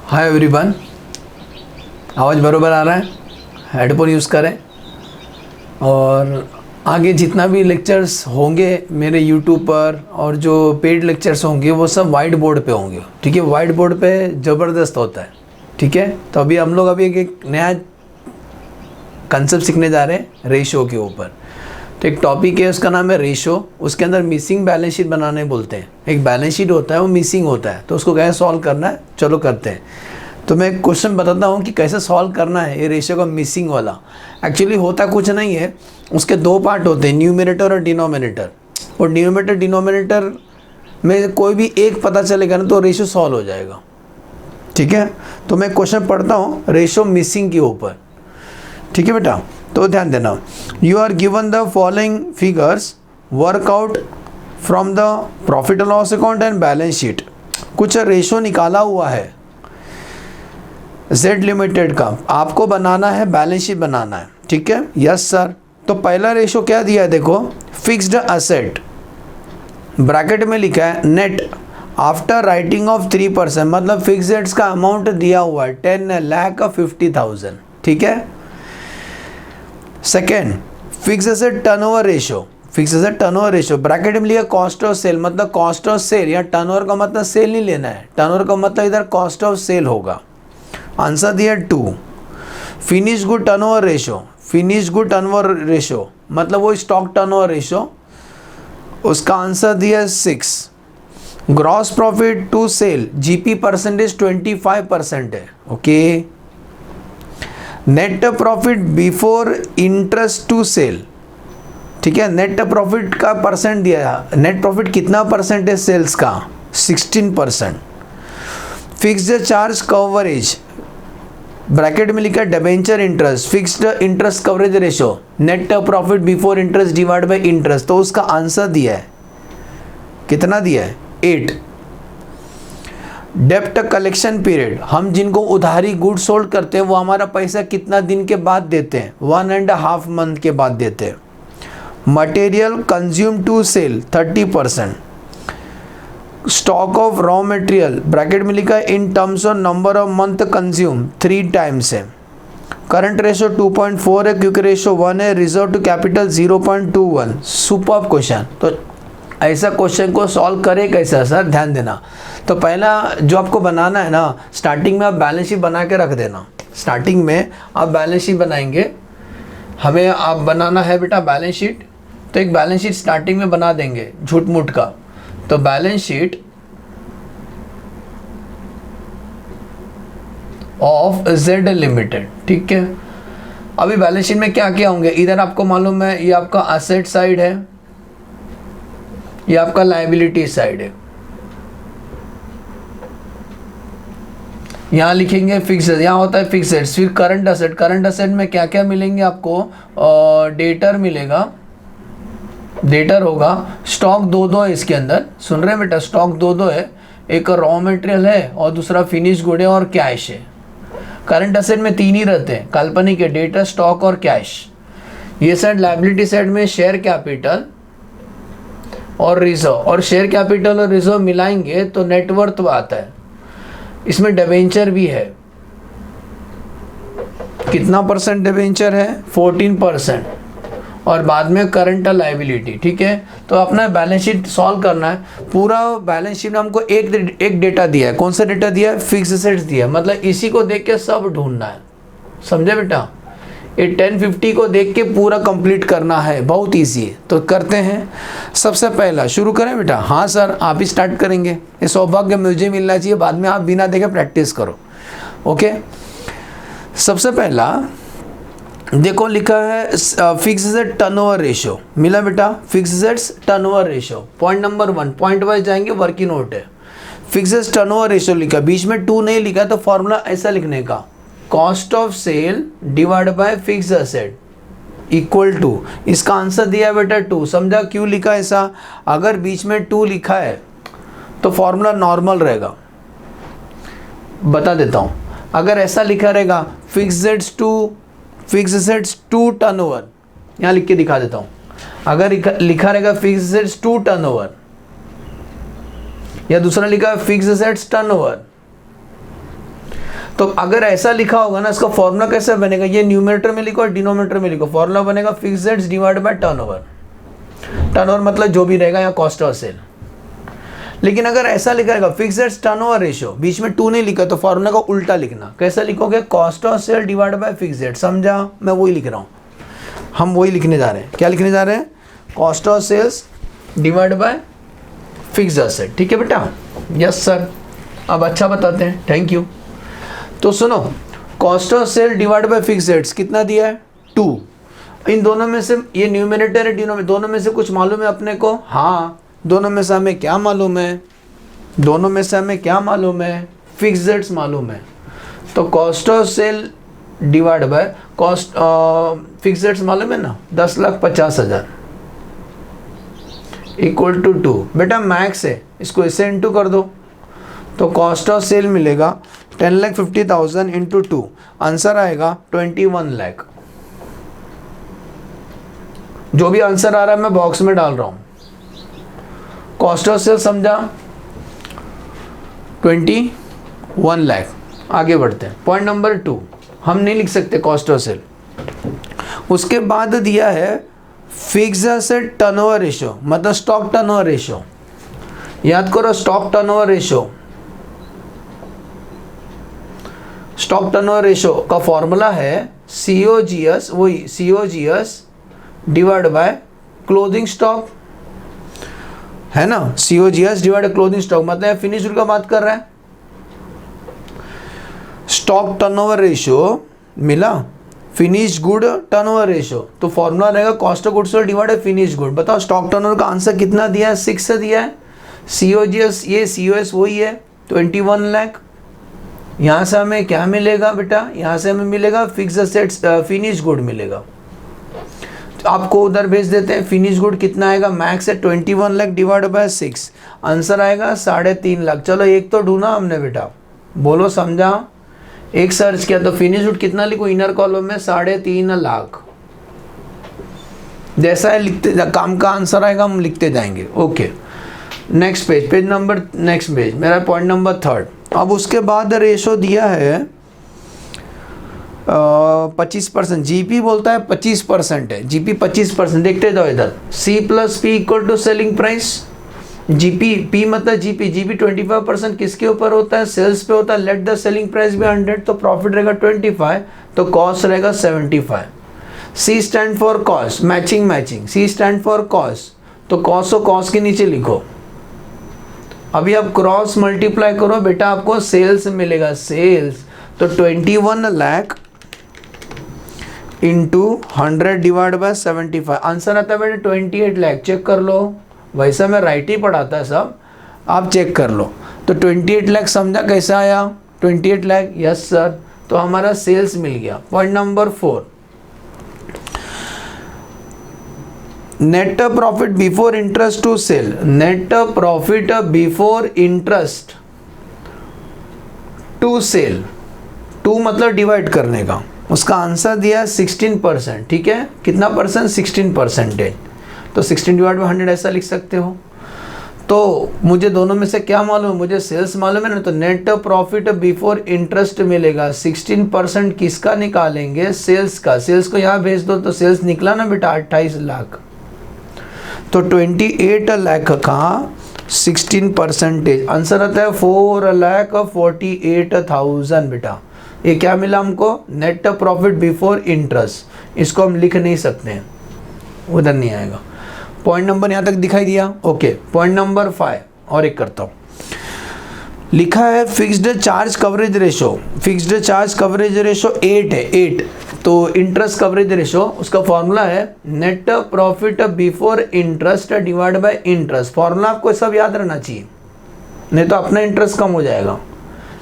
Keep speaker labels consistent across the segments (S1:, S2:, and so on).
S1: Hi everyone, आवाज़ बरोबर आ रहा है? हेडफोन यूज़ करें। और आगे जितना भी लेक्चर्स होंगे मेरे यूट्यूब पर और जो पेड लेक्चर्स होंगे वो सब वाइट बोर्ड पे होंगे। ठीक है, वाइट बोर्ड पे ज़बरदस्त होता है। ठीक है, तो अभी हम लोग एक नया कंसेप्ट सीखने जा रहे हैं रेशो के ऊपर। तो एक टॉपिक है, उसका नाम है रेशो। उसके अंदर मिसिंग बैलेंस शीट बनाने बोलते हैं। एक बैलेंस शीट होता है, वो मिसिंग होता है, तो उसको कैसे सॉल्व करना है, चलो करते हैं। तो मैं क्वेश्चन बताता हूँ कि कैसे सॉल्व करना है ये रेशो का मिसिंग वाला। एक्चुअली होता कुछ नहीं है, उसके दो पार्ट होते हैं, न्यूमरेटर और डिनोमिनेटर। और न्यूमरेटर डिनोमिनेटर में कोई भी एक पता चलेगा ना तो रेशो सॉल्व हो जाएगा। ठीक है, तो मैं क्वेश्चन पढ़ता हूँ रेशो मिसिंग के ऊपर। ठीक है बेटा, तो ध्यान देना। You are given the following figures, workout from the profit and loss account and balance sheet. कुछ रेशो निकाला हुआ है जेड लिमिटेड का, आपको बनाना है, बैलेंस शीट बनाना है। ठीक है, यस सर। तो पहला रेशो क्या दिया है, देखो, फिक्स्ड असेट, ब्रैकेट में लिखा है नेट आफ्टर राइटिंग ऑफ 3%, मतलब फिक्स्ड एसेट्स का अमाउंट दिया हुआ है 10,50,000। ठीक है। Second, fixed asset turnover ratio, fixed asset turnover ratio, bracket में लिखा कॉस्ट ऑफ सेल, मतलब कॉस्ट ऑफ सेल, या टर्नओवर का मतलब सेल नहीं लेना है, टर्नओवर का मतलब इधर कॉस्ट ऑफ सेल होगा। आंसर दिया 2। Finish good turnover ratio, finish good turnover ratio मतलब वो स्टॉक टर्नओवर रेशो, उसका आंसर दिया 6। Gross profit to sale, GP percentage 25% है। Okay. Net profit before interest to sale, ठीक है, नेट प्रॉफिट का परसेंट दिया, नेट प्रॉफिट कितना परसेंट है सेल्स का, 16%। फिक्स्ड चार्ज कवरेज, ब्रैकेट में लिखा debenture interest, fixed interest coverage ratio, net profit before interest divide by interest, तो उसका आंसर दिया है, कितना दिया है, 8। डेप्ट कलेक्शन पीरियड, हम जिनको उधारी गुड सोल्ड करते हैं वो हमारा पैसा कितना दिन के बाद देते हैं, 1.5 मंथ के बाद देते हैं। Material consume to sale 30%। Stock of raw material, bracket में लिखा है in terms of number of month consume 3 times है। करंट रेशो 2.4 है, क्विक रेशो 1 है, reserve to capital 0.21। Superb question. तो ऐसा क्वेश्चन को सॉल्व करे कैसा सर, ध्यान देना। तो पहला जो आपको बनाना है ना, स्टार्टिंग में आप बैलेंस शीट बना के रख देना। स्टार्टिंग में आप बैलेंस शीट बनाएंगे, हमें आप बनाना है बेटा बैलेंस शीट, तो एक बैलेंस शीट स्टार्टिंग में बना देंगे झूठ मूठ का। तो balance sheet of Z limited. ठीक है, अभी बैलेंस शीट में क्या क्या होंगे, इधर आपको मालूम है ये आपका असेट साइड है, ये आपका लायबिलिटी साइड है। यहाँ लिखेंगे फिक्स्ड, यहाँ होता है फिक्स्ड। फिर करंट असेट, करंट असेट में क्या क्या मिलेंगे आपको, डेटर मिलेगा, डेटर होगा। स्टॉक दो है इसके अंदर, सुन रहे हैं बेटा, स्टॉक दो है, एक रॉ मटेरियल है और दूसरा फिनिश गुड है और कैश है। करंट असेट में 3 ही रहते हैं, काल्पनिक है, डेटर, स्टॉक और कैश। ये साइड लायबिलिटी साइड में शेयर कैपिटल और रिजर्व, और शेयर कैपिटल और रिजर्व मिलाएंगे तो नेटवर्थ आता है। इसमें डिबेंचर भी है, कितना परसेंट डिबेंचर है, 14%, और बाद में करंट लायबिलिटी। ठीक है, तो अपना बैलेंस शीट सॉल्व करना है। पूरा बैलेंस शीट में हमको एक डेटा दिया है, कौन सा डेटा दिया है, फिक्स्ड एसेट्स दिया है, मतलब इसी को देख के सब ढूंढना है, समझे बेटा। ये 1050 को देख के पूरा कंप्लीट करना है, बहुत इजी है। तो करते हैं, सबसे पहला शुरू करें बेटा। हाँ सर, आप ही स्टार्ट करेंगे, ये सौभाग्य मुझे मिलना चाहिए, बाद में आप बिना देखे प्रैक्टिस करो। ओके, सबसे पहला देखो लिखा है फिक्स्ड एसेट टर्नओवर रेशो, मिला बेटा, fixed assets turnover ratio. Point number 1, point wise जाएंगे, वर्किंग नोट है। फिक्स्ड एसेट टर्नओवर रेशो लिखा, बीच में 2 नहीं लिखा, तो फॉर्मूला ऐसा लिखने का, cost of sale divide by fixed asset equal to, इसका आंसर दिया बेटा 2। समझा क्यों लिखा ऐसा, अगर बीच में 2 लिखा है तो फॉर्मूला नॉर्मल रहेगा, बता देता हूँ। अगर ऐसा लिखा रहेगा फिक्स्ड एसेट्स टू टर्नओवर, यहाँ लिख के दिखा देता हूँ। अगर लिखा रहेगा फिक्स्ड एसेट्स टू टर्नओवर, या दूसरा लिखा है फिक्स्ड एसेट्स टर्नओवर, तो अगर ऐसा लिखा होगा ना, इसका फॉर्मूला कैसे बनेगा, ये न्यूमरेटर में लिखो और डिनोमिनेटर में लिखो। फॉर्मूला बनेगा fixed rates divide by turnover. Turnover मतलब जो भी रहेगा या कॉस्ट ऑफ सेल। लेकिन अगर ऐसा लिखा रहेगा फिक्स्ड रेट्स टर्नओवर रेशियो, बीच में 2 नहीं लिखा, तो फॉर्मूला का उल्टा लिखना। कैसा लिखोगे, cost of sale divide by fixed rate. समझा, मैं वही लिख रहा हूँ, हम वही लिखने जा रहे हैं। क्या लिखने जा रहे हैं, cost of sales divide by fixed asset. ठीक है बेटा, यस सर। अब अच्छा बताते हैं, थैंक यू। तो सुनो, cost of sale divide by fixed assets कितना दिया है, 2। इन दोनों में से, ये न्यूमरेटर है डिनोमिनेटर, दोनों में से कुछ मालूम है अपने को? हाँ, दोनों में से हमें क्या मालूम है, दोनों में से हमें क्या मालूम है, फिक्स्ड एसेट्स मालूम है। तो cost of sale divide by cost fixed assets मालूम है ना, 10,50,000 इक्वल टू 2। बेटा मैक्स है, इसको इससे इंटू कर दो, तो कॉस्ट ऑफ सेल मिलेगा 10,50,000 इंटू 2, आंसर आएगा 21 लाख। जो भी आंसर आ रहा है मैं बॉक्स में डाल रहा हूं। कॉस्ट ऑफ सेल समझा, 21 लाख। आगे बढ़ते हैं, पॉइंट नंबर 2, हम नहीं लिख सकते कॉस्ट ऑफ सेल। उसके बाद दिया है फिक्स्ड एसेट टर्नओवर रेशियो, मतलब स्टॉक टर्नओवर रेशियो। याद करो, stock turnover ratio, stock turnover ratio का फॉर्मूला है COGS, वही COGS divide by closing stock, है ना। COGS डिवाइड क्लोजिंग स्टॉक मतलब फिनिश गुड का बात कर रहा है। स्टॉक टर्नओवर रेशियो मिला, फिनिश गुड टर्नओवर रेशियो, तो फॉर्मूला रहेगा cost of goods sold divide by finish good. बताओ स्टॉक टर्नओवर का आंसर कितना दिया है, 6 से दिया है। COGS, ये COS वही है 21 लाख। यहाँ से हमें क्या मिलेगा बेटा, यहाँ से हमें मिलेगा फिक्स्ड एसेट्स फिनिश गुड मिलेगा। तो आपको उधर भेज देते हैं, फिनिश गुड कितना आएगा, मैक्स है 21 लाख डिवाइड बाय 6, आंसर आएगा 3.5 लाख। चलो एक तो ढूंढा हमने बेटा, बोलो समझा। एक सर्च किया तो फिनिश गुड कितना लिखो, इनर कॉलम में 3.5 लाख। जैसा है लिखते, काम का आंसर आएगा हम लिखते जाएंगे। Okay, next page, page number, next page, मेरा पॉइंट नंबर 3। अब उसके बाद रेशो दिया है 25%। जीपी बोलता है 25% है, जीपी 25%। देखते जाओ इधर, C plus P equal to selling price. GP, P मतलब जीपी, जीपी 25% किसके ऊपर होता है, सेल्स पे होता है। लेट द सेलिंग प्राइस भी 100, तो प्रॉफिट रहेगा 25, तो कॉस्ट रहेगा 75। C stand for cost, matching matching, C stand for cost, तो कॉस्ट को कॉस्ट के नीचे लिखो। अभी आप क्रॉस मल्टीप्लाई करो बेटा, आपको सेल्स मिलेगा, सेल्स, तो 21 lakh into 100 divide by 75, answer आता है बेटा 28 लाख। चेक कर लो, वैसा मैं राइट ही पढ़ाता है सब, आप चेक कर लो। तो 28 लाख समझा कैसा आया, 28 लाख, यस सर। तो हमारा सेल्स मिल गया। Point number 4, net profit before interest to sale. Net profit before interest to sale, to मतलब डिवाइड करने का, उसका आंसर दिया है 16%। ठीक है, कितना परसेंट, 16%। तो 16 डिवाइड बाई 100 ऐसा लिख सकते हो। तो मुझे दोनों में से क्या मालूम है, मुझे सेल्स मालूम है ना, तो नेट प्रॉफिट बिफोर इंटरेस्ट मिलेगा। 16% किसका निकालेंगे, सेल्स का। सेल्स को यहाँ भेज दो, तो सेल्स निकला ना बेटा 28 लाख। तो 28 लाख का 16%, आंसर आता है 4,48,000 बेटा। ये क्या मिला हमको, नेट प्रॉफिट बिफोर इंटरेस्ट। इसको हम लिख नहीं सकते हैं, उधर नहीं आएगा। पॉइंट नंबर यहाँ तक दिखाई दिया। ओके, पॉइंट नंबर 5 और एक करता हूँ। लिखा है fixed charge coverage ratio. Fixed charge coverage ratio 8 है, 8। तो इंटरेस्ट कवरेज रेशो, उसका फॉर्मूला है net profit before interest divide by interest. Formula आपको सब याद रहना चाहिए, नहीं तो अपना इंटरेस्ट कम हो जाएगा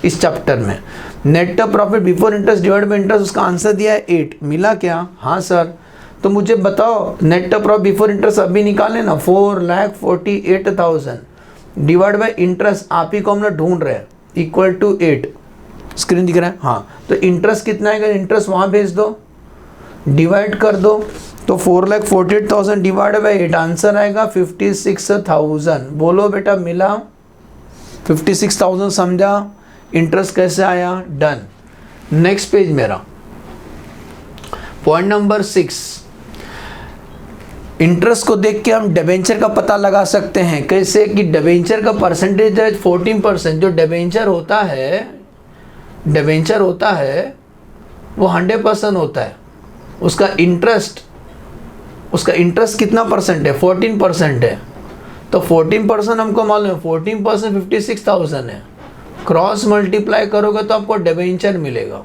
S1: इस चैप्टर में। Net profit before interest divide by interest, उसका आंसर दिया है 8। मिला क्या, हाँ सर। तो मुझे बताओ नेट प्रॉफिट बिफोर इंटरेस्ट अभी निकाले ना, 4,48,000 डिवाइड बाय इंटरेस्ट, आप ही को हम लोग ढूंढ रहे हैं, इक्वल टू 8। स्क्रीन दिख रहा है, हाँ। तो इंटरेस्ट कितना आएगा, इंटरेस्ट वहाँ भेज दो, डिवाइड कर दो, तो 4,48,000 डिवाइड बाय 8, आंसर आएगा 56,000। बोलो बेटा मिला 56,000, समझा। इंटरेस्ट कैसे आया, डन। नेक्स्ट पेज मेरा, पॉइंट नंबर 6, इंटरेस्ट को देख के हम डिबेंचर का पता लगा सकते हैं। कैसे कि डिबेंचर का परसेंटेज है 14%। जो डिबेंचर होता है वो 100% होता है। उसका इंटरेस्ट कितना परसेंट है? 14% है। तो 14% हमको मालूम है, 14% 56,000 है। क्रॉस मल्टीप्लाई करोगे तो आपको डिबेंचर मिलेगा।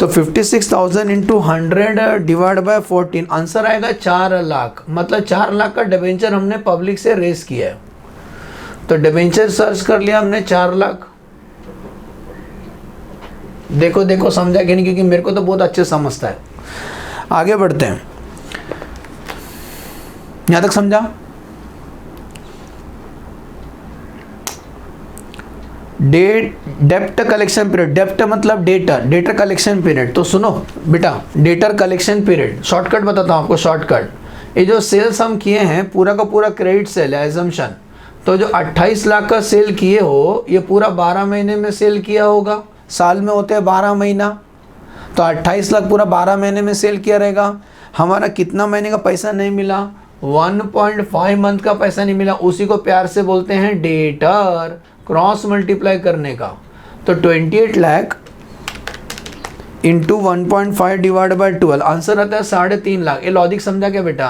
S1: तो 56,000 इंटू 100 डिवाइड बाय 14, आंसर आएगा 4 लाख। मतलब 4 लाख का डिबेंचर हमने पब्लिक से रेस किया है। तो डिबेंचर सर्च कर लिया हमने 4 लाख। देखो समझा कि नहीं? क्योंकि मेरे को तो बहुत अच्छे समझता है। आगे बढ़ते हैं, यहां तक समझा? डेप्ट कलेक्शन पीरियड, डेप्ट मतलब डेटर कलेक्शन पीरियड। तो सुनो बेटा, डेटर कलेक्शन पीरियड शॉर्टकट बताता हूँ आपको। शॉर्टकट, ये जो सेल्स हम किए हैं पूरा का पूरा क्रेडिट सेल है, एजम्पशन। तो जो 28 लाख का सेल किए हो, ये पूरा 12 महीने में सेल किया होगा। साल में होते हैं 12 महीना, तो 28 लाख पूरा 12 महीने में सेल किया रहेगा। हमारा कितना महीने का पैसा नहीं मिला? 1.5 मंथ का पैसा नहीं मिला। उसी को प्यार से बोलते हैं डेटर। क्रॉस मल्टीप्लाई करने का, तो 28 lakh into 1.5 divide by 12, answer आता है 3.5 लाख। ये लॉजिक समझा क्या बेटा?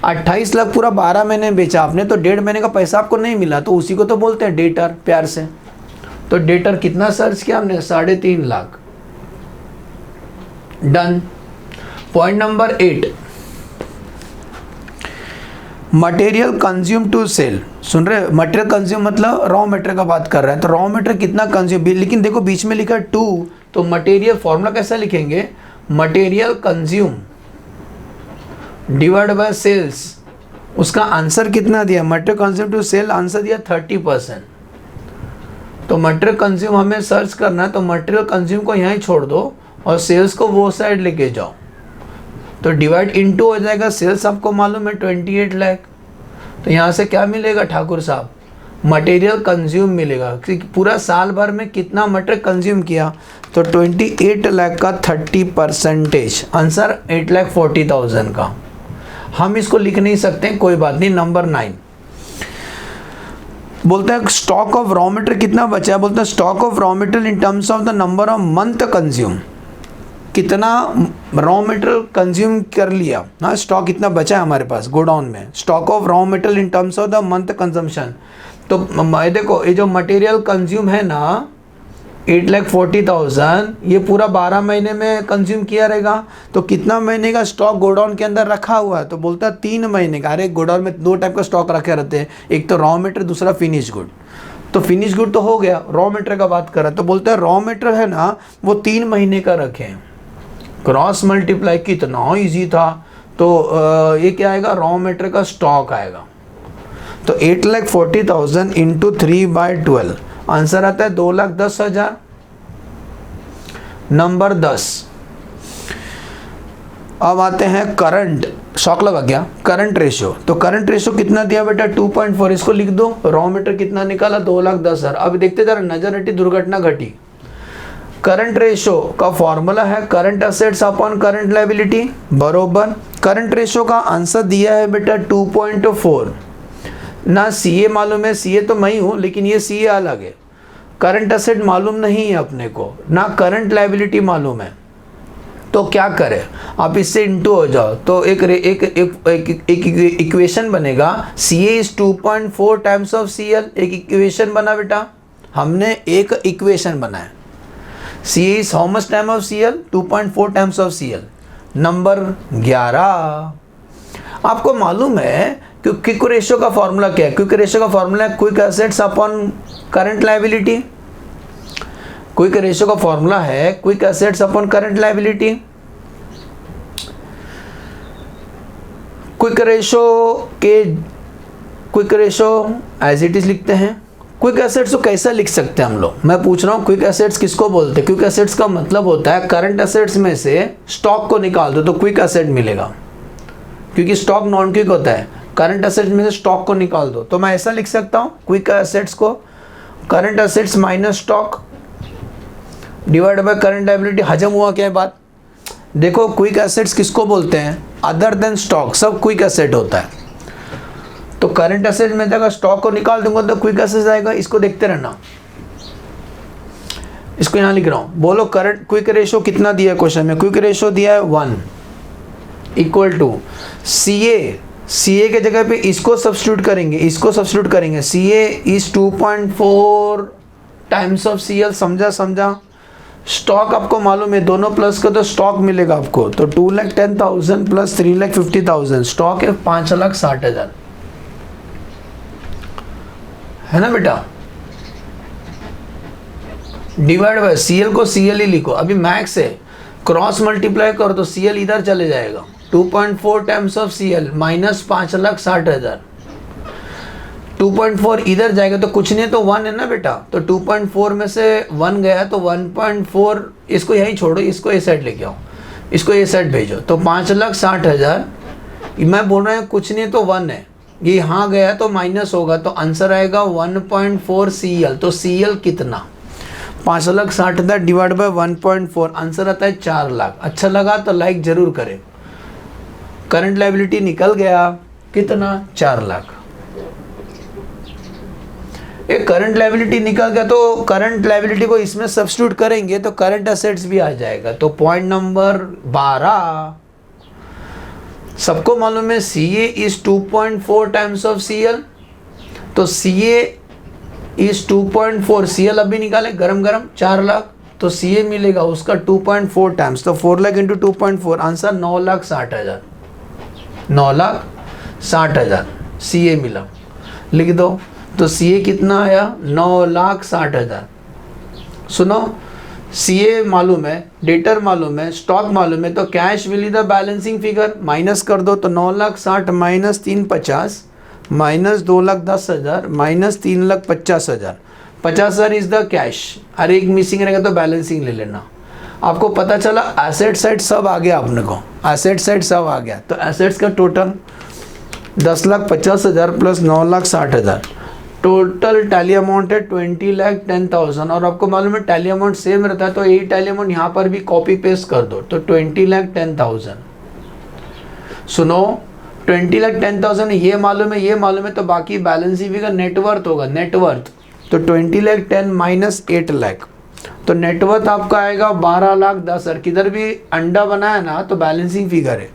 S1: 28 लाख पूरा 12 महीने में बेचा आपने, तो 1.5 महीने का पैसा आपको नहीं मिला, तो उसी को तो बोलते हैं डेटर, प्यार से। तो डेटर कितना सर्च किया हमने? 3.5 lakh. Done. Point number 8, material consume to sale. सुन रहे? मटेरियल कंज्यूम मतलब रॉ मटेरियल का बात कर रहा है। तो रॉ मटेरियल कितना कंज्यूम, लेकिन देखो बीच में लिखा 2, तो मटेरियल फॉर्मूला कैसा लिखेंगे? Material consume divide by sales. उसका आंसर कितना दिया? Material consume to sale answer दिया 30%। तो मटेरियल कंज्यूम हमें सर्च करना है, तो मटेरियल कंज्यूम को यहाँ ही छोड़ दो और सेल्स को वो साइड लेके जाओ। तो डिवाइड इनटू हो जाएगा। सेल्स आपको मालूम है 28 लाख। तो यहाँ से क्या मिलेगा ठाकुर साहब? मटेरियल कंज्यूम मिलेगा कि पूरा साल भर में कितना मटेरियल कंज्यूम किया। तो 28 लाख का 30%, आंसर 8,40,000 का। हम इसको लिख नहीं सकते, कोई बात नहीं। नंबर 9 बोलते हैं स्टॉक ऑफ रॉ मटेरियल कितना बचा है? बोलते हैं stock of raw material in terms of the number of month consume. कितना रॉ मटेरियल कंज्यूम कर लिया, हाँ, स्टॉक कितना बचा है हमारे पास गोडाउन में। Stock of raw material in terms of the month consumption. तो देखो ये जो मटेरियल कंज्यूम है ना 8,40,000, ये पूरा 12 महीने में कंज्यूम किया रहेगा। तो कितना महीने का स्टॉक गोडाउन के अंदर रखा हुआ है? तो बोलता है 3 महीने का। अरे गोडाउन में 2 टाइप का स्टॉक रखे रहते हैं, एक तो रॉ मटेरियल, दूसरा फिनिश गुड। तो फिनिश गुड तो हो गया, रॉ मटेरियल का बात कर रहा है। तो बोलते हैं रॉ मटेरियल है ना वो 3 महीने का रखें। क्रॉस मल्टीप्लाई कितना ईजी था। तो ये क्या आएगा? रॉ मटेरियल का स्टॉक आएगा। तो 8,40,000 इंटू 3/12, आंसर आता है 2,10,000। नंबर 10, अब आते हैं करंट। शॉक लगा क्या? Current ratio. तो करंट रेशियो कितना दिया बेटा? 2.4। इसको लिख दो। रॉ मटेरियल कितना निकाला? 2,10,000। अब देखते जरा, नजर हटी दुर्घटना घटी। करंट रेशियो का फॉर्मूला है current assets upon current liability बरोबर। करंट रेशियो का आंसर दिया है बेटा 2.4। ना सीए मालूम है, सीए तो मैं ही हूँ, लेकिन ये सीए अलग है। करंट असेट मालूम नहीं है अपने को, ना करंट लायबिलिटी मालूम है। तो क्या करें? आप इससे इंटू हो जाओ, तो एक इक्वेशन बनेगा। CA is 2.4 times of CL। एक इक्वेशन बना बेटा, हमने एक इक्वेशन बनाया। CA is how much time of CL? 2.4 times of CL। Number 11, आपको मालूम है कि क्विक रेशियो का फॉर्मूला क्या है? क्विक रेशियो का फॉर्मूला है quick assets upon current liability. Quick ratio का फॉर्मूला है quick assets upon current liability. Quick ratio as it is लिखते हैं। क्विक एसेट्स को कैसा लिख सकते हैं हम लोग? मैं पूछ रहा हूँ क्विक एसेट्स किसको बोलते हैं? क्विक एसेट्स का मतलब होता है करंट एसेट्स में से स्टॉक को निकाल दो तो क्विक एसेट मिलेगा, क्योंकि स्टॉक नॉन क्विक होता है। करंट एसेट्स में से स्टॉक को निकाल दो, तो मैं ऐसा लिख सकता हूँ क्विक एसेट्स को current assets minus stock divide by current liability. हजम हुआ क्या है बात? देखो क्विक एसेट्स किसको बोलते हैं? अदर देन स्टॉक सब क्विक एसेट होता है। तो करंट एसेट में अगर स्टॉक को निकाल दूंगा तो क्विक एसेट आएगा। इसको देखते रहना, इसको यहाँ लिख रहा हूँ। बोलो करंट क्विक रेशो कितना दिया है क्वेश्चन में? क्विक रेशो दिया है 1 इक्वल टू सी ए के जगह पे इसको सब्स्टिट्यूट करेंगे, इसको सब्स्टिट्यूट करेंगे। C A is 2.4 times of C L. समझा? स्टॉक आपको मालूम है, दोनों प्लस का तो स्टॉक मिलेगा आपको। तो 2,10,000 प्लस 3,50,000 स्टॉक है 5,60,000 है ना बेटा। डिवाइड बाय सीएल को सीएल ही लिखो। अभी मैक्स है, क्रॉस मल्टीप्लाई करो तो सीएल इधर चले जाएगा। 2.4 टाइम्स ऑफ सीएल माइनस 5,60,000। 2.4 इधर जाएगा तो कुछ नहीं तो 1 है ना बेटा। तो 2.4 में से 1 गया तो 1.4 इसको यहीं छोड़ो, इसको ए साइड लेके आओ, इसको ए साइड भेजो। तो 5,60,000 मैं बोल रहा हूँ कुछ नहीं तो 1 है, ये यहाँ गया तो माइनस होगा तो आंसर आएगा 1.4 CL। तो CL कितना? 5,60,000 डिवाइड बाय 1.4 आंसर आता है 4 लाख। अच्छा लगा तो लाइक जरूर करें। करंट लायबिलिटी निकल गया कितना? 4 लाख। एक करंट लायबिलिटी निकल गया तो करंट लायबिलिटी को इसमें सब्स्टिट्यूट करेंगे तो करंट एसेट्स भी आ जाएगा। तो पॉइंट नंबर 12 सबको मालूम है CA is 2.4 times of CL। तो CA इज 2.4 CL अभी निकाले गरम 4 लाख। तो CA मिलेगा उसका 2.4 टाइम्स, तो 4 लाख इंटू 2.4 आंसर 9,60,000। 9,60,000 CA मिला, लिख दो। तो CA कितना आया? 9,60,000। सुनो, CA मालूम है, डेटर मालूम है, स्टॉक मालूम है, तो cash will be the balancing figure. Minus कर दो तो 9,60,000 minus 350 minus 2,10,000 minus 3,50,000। 50,000 is the cash. हर एक मिसिंग रहेगा तो बैलेंसिंग ले लेना। आपको पता चला एसेट साइड सब आ गया, अपने को एसेट साइड सब आ गया। तो एसेट्स का total 10,50,000 plus 9,60,000, total tally amount है 20,10,000। और आपको मालूम है टैली अमाउंट सेम रहता है तो यही टैली अमाउंट यहाँ पर भी कॉपी पेस्ट कर दो। तो 20,10,000। सुनो, 20,10,000 ये मालूम है तो बाकी बैलेंसिंग फिगर नेटवर्थ होगा, नेटवर्थ। तो 20,10,000 माइनस 8 लाख, तो नेटवर्थ आपका आएगा 12,10,000। किधर भी अंडा बना है ना तो बैलेंसिंग फिगर है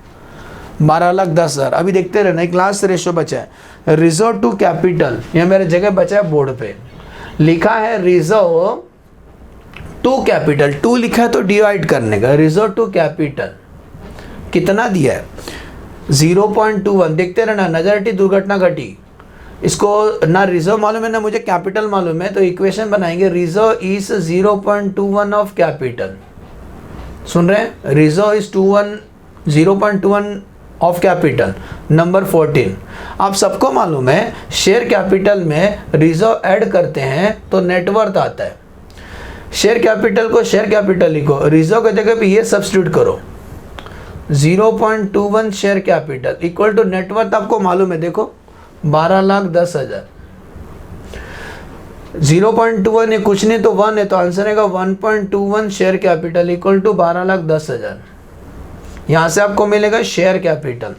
S1: 12,10,000। अभी देखते रहना। एक लास्ट रेशो बचा है, रिजर्व टू कैपिटल। यह मेरे जगह बचा है बोर्ड पे, लिखा है रिजर्व टू कैपिटल। टू लिखा है तो डिवाइड करने का। रिजर्व टू कैपिटल कितना दिया है? 0.21। देखते रहना, नजर हटी दुर्घटना घटी। इसको ना रिजर्व मालूम है ना मुझे कैपिटल मालूम है, तो इक्वेशन बनाएंगे। Reserve is 0.21 of capital. सुन रहे हैं? Reserve is 0.21 of capital. Number 14, आप सबको मालूम है शेयर कैपिटल में रिजर्व ऐड करते हैं तो नेटवर्थ आता है। शेयर कैपिटल को शेयर कैपिटल लिखो, रिजर्व की जगह पे ये सब्स्टिट्यूट करो। 0.21 share capital equal to net worth आपको मालूम है, देखो 12,10,000। 0.21 है, कुछ नहीं तो 1 है, तो आंसर आएगा 1.21 शेयर कैपिटल इक्वल टू 12,10,000। यहाँ से आपको मिलेगा share capital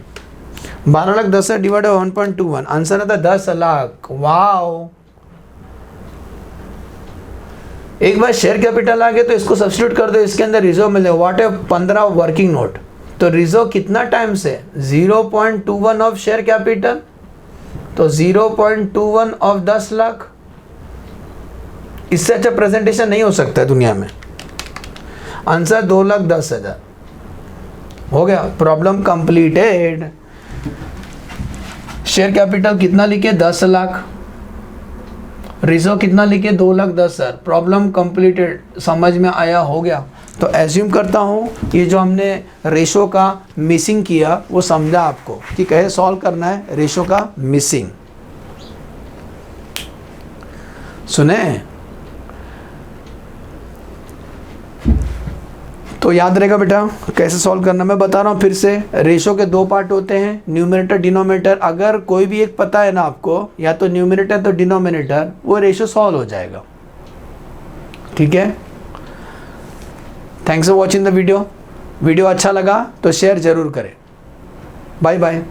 S1: 12,10,000 divide by 1.21 answer आता है 10 लाख। वाओ, एक बार शेयर कैपिटल आ गया तो इसको सब्स्टिट्यूट कर दो, इसके अंदर रिजर्व मिल जाएगा। व्हाट है 15 वर्किंग नोट। तो रिजर्व कितना टाइम्स है? 0.21 ऑफ शेयर कैपिटल, तो 0.21 ऑफ 10 लाख। इससे अच्छा प्रेजेंटेशन नहीं हो सकता है दुनिया में। आंसर 2,10,000 हो गया। Problem completed. शेयर कैपिटल कितना लिखे? 10 लाख। रिजर्व कितना लिखे? 2,10,000। Problem completed. समझ में आया? हो गया। तो एज्यूम करता हूँ ये जो हमने रेशो का मिसिंग किया वो समझा आपको कि कैसे सॉल्व करना है रेशो का मिसिंग। सुने? तो याद रहेगा बेटा कैसे सॉल्व करना। मैं बता रहा हूँ फिर से। रेशो के 2 पार्ट होते हैं, न्यूमरेटर डिनोमिनेटर। अगर कोई भी एक पता है ना आपको, या तो न्यूमरेटर तो डिनोमिनेटर, वो रेशो सॉल्व हो जाएगा। ठीक है। Thanks for watching the video अच्छा लगा तो शेयर ज़रूर करें। Bye bye.